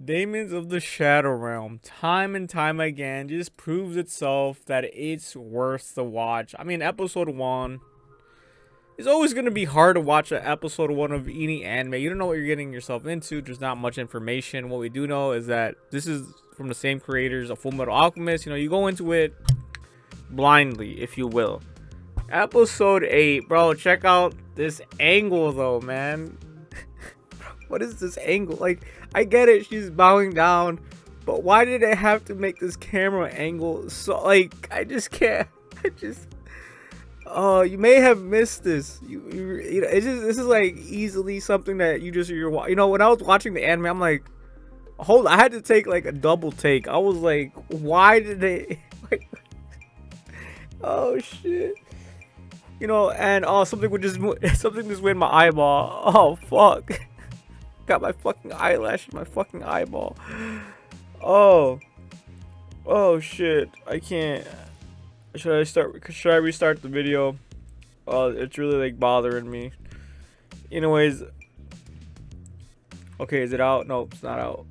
Daemons of the Shadow Realm, time and time again, just proves itself that it's worth the watch. I mean, episode 1, it's always going to be hard to watch an episode 1 of any anime. You don't know what you're getting yourself into. There's not much information. What we do know is that this is from the same creators of Full Metal Alchemist. You know, you go into it blindly, if you will. Episode 8, bro, check out this angle though, man. What is this angle? Like, I get it, she's bowing down, but why did I have to make this camera angle so, like, I just can't. I just, oh, you may have missed this. You know, it's just, this is like easily something that you know, when I was watching the anime, I'm like, hold, I had to take like a double take. I was like, why did they, like, oh shit. You know, and oh, something just went in my eyeball. Oh fuck. Got my fucking eyelash in my fucking eyeball. Oh. Oh shit. I can't. Should I restart the video? Oh, it's really like bothering me. Anyways. Okay, is it out? Nope, it's not out.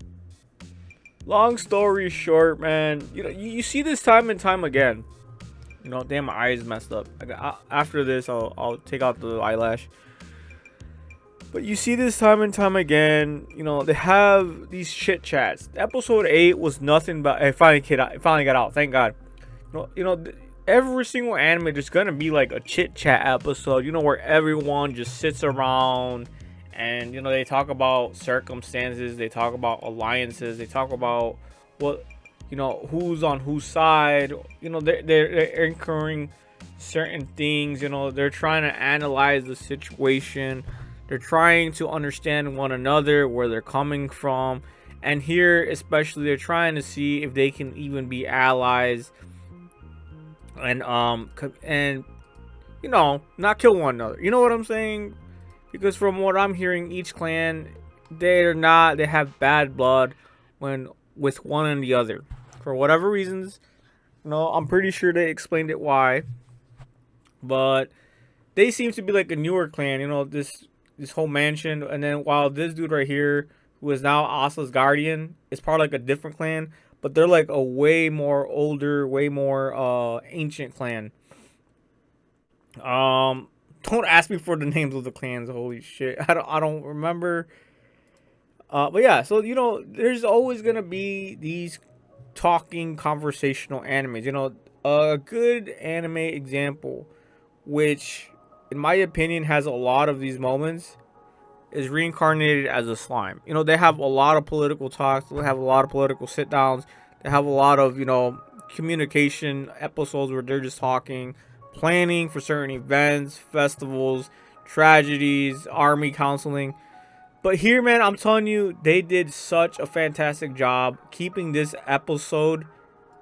Long story short, man. You know, you see this time and time again. You know, damn, my eyes messed up. After this, I'll take out the eyelash. But you see this time and time again. You know, they have these chit chats. Episode 8 was nothing but it finally got out. Thank God. You know, every single anime there's gonna be like a chit chat episode. You know, where everyone just sits around and you know they talk about circumstances. They talk about alliances. They talk about what. You know, who's on whose side. You know, they're incurring certain things. You know, they're trying to analyze the situation. They're trying to understand one another, where they're coming from. And here, especially, they're trying to see if they can even be allies. And you know, not kill one another. You know what I'm saying? Because from what I'm hearing, each clan, they have bad blood with one and the other. For whatever reasons, you know, I'm pretty sure they explained it why. But they seem to be like a newer clan, you know, this whole mansion. And then while this dude right here, who is now Asa's guardian, is part of like a different clan, but they're like a way more older, way more ancient clan. Don't ask me for the names of the clans. Holy shit, I don't remember. But yeah, so you know, there's always gonna be these talking conversational animes. You know, a good anime example, which in my opinion has a lot of these moments, is Reincarnated as a Slime. You know, they have a lot of political talks. They have a lot of political sit downs. They have a lot of, you know, communication episodes where they're just talking, planning for certain events, festivals, tragedies, army counseling. But here, man, I'm telling you, they did such a fantastic job keeping this episode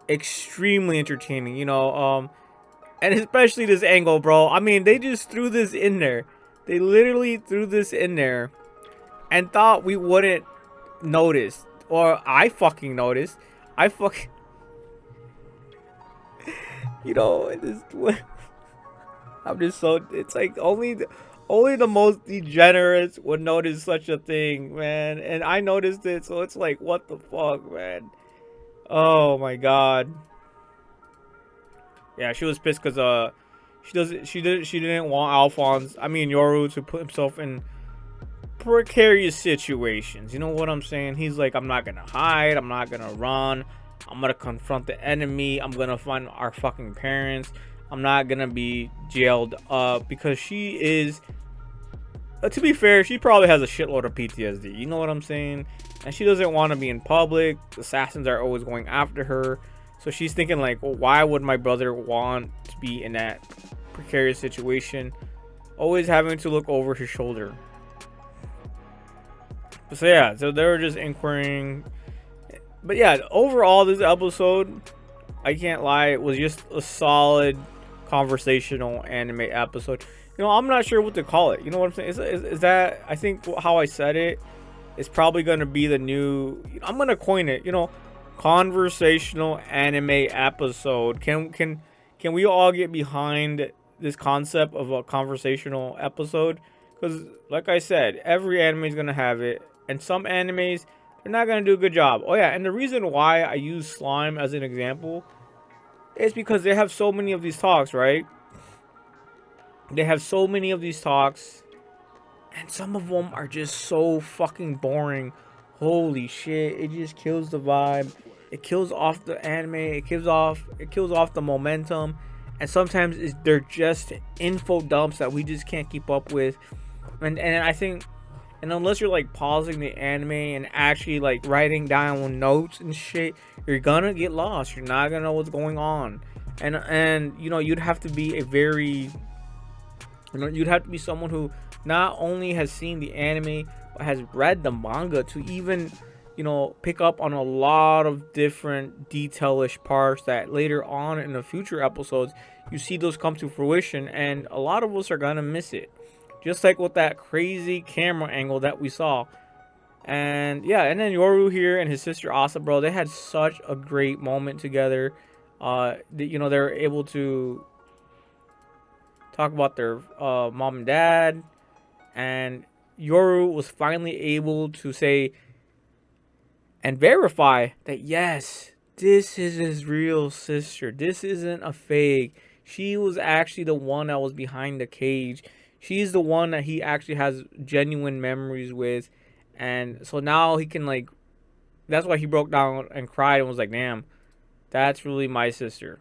extremely entertaining. You know, and especially this angle, bro. I mean, they just threw this in there. They literally threw this in there and thought we wouldn't notice, or I fucking noticed. I fucking, you know, I'm just so. It's like only the most degenerates would notice such a thing, man. And I noticed it, so it's like, what the fuck, man? Oh my god. Yeah, she was pissed because she didn't want Yoru to put himself in precarious situations. You know what I'm saying? He's like, I'm not gonna hide, I'm not gonna run, I'm gonna confront the enemy, I'm gonna find our fucking parents, I'm not gonna be jailed up, because she is to be fair, she probably has a shitload of PTSD. You know what I'm saying? And she doesn't want to be in public. Assassins are always going after her. So she's thinking like, well, why would my brother want to be in that precarious situation? Always having to look over his shoulder. So yeah, so they were just inquiring. But yeah, overall, this episode, I can't lie, it was just a solid conversational anime episode. You know, I'm not sure what to call it. You know what I'm saying? Is that, I think how I said it is probably going to be the new, I'm going to coin it, you know, conversational anime episode. Can we all get behind this concept of a conversational episode? Because like I said, every anime is going to have it. And some animes, They're not gonna do a good job. Oh yeah, and the reason why I use slime as an example is because they have so many of these talks, right? They have so many of these talks, and some of them are just so fucking boring. Holy shit! It just kills the vibe. It kills off the anime. It kills off the momentum. And sometimes they're just info dumps that we just can't keep up with. And I think, and unless you're like pausing the anime and actually like writing down notes and shit, you're gonna get lost. You're not gonna know what's going on. And you know, you'd have to be a very, you know, you'd have to be someone who not only has seen the anime but has read the manga to even, you know, pick up on a lot of different detailish parts that later on in the future episodes you see those come to fruition, and a lot of us are gonna miss it. Just like with that crazy camera angle that we saw. And yeah, and then Yoru here and his sister Asa, bro, they had such a great moment together. You know, they're able to talk about their mom and dad, and Yoru was finally able to say and verify that yes, this is his real sister. This isn't a fake. She was actually the one that was behind the cage. She's the one that he actually has genuine memories with. And so now he can, like, that's why he broke down and cried and was like, damn, that's really my sister.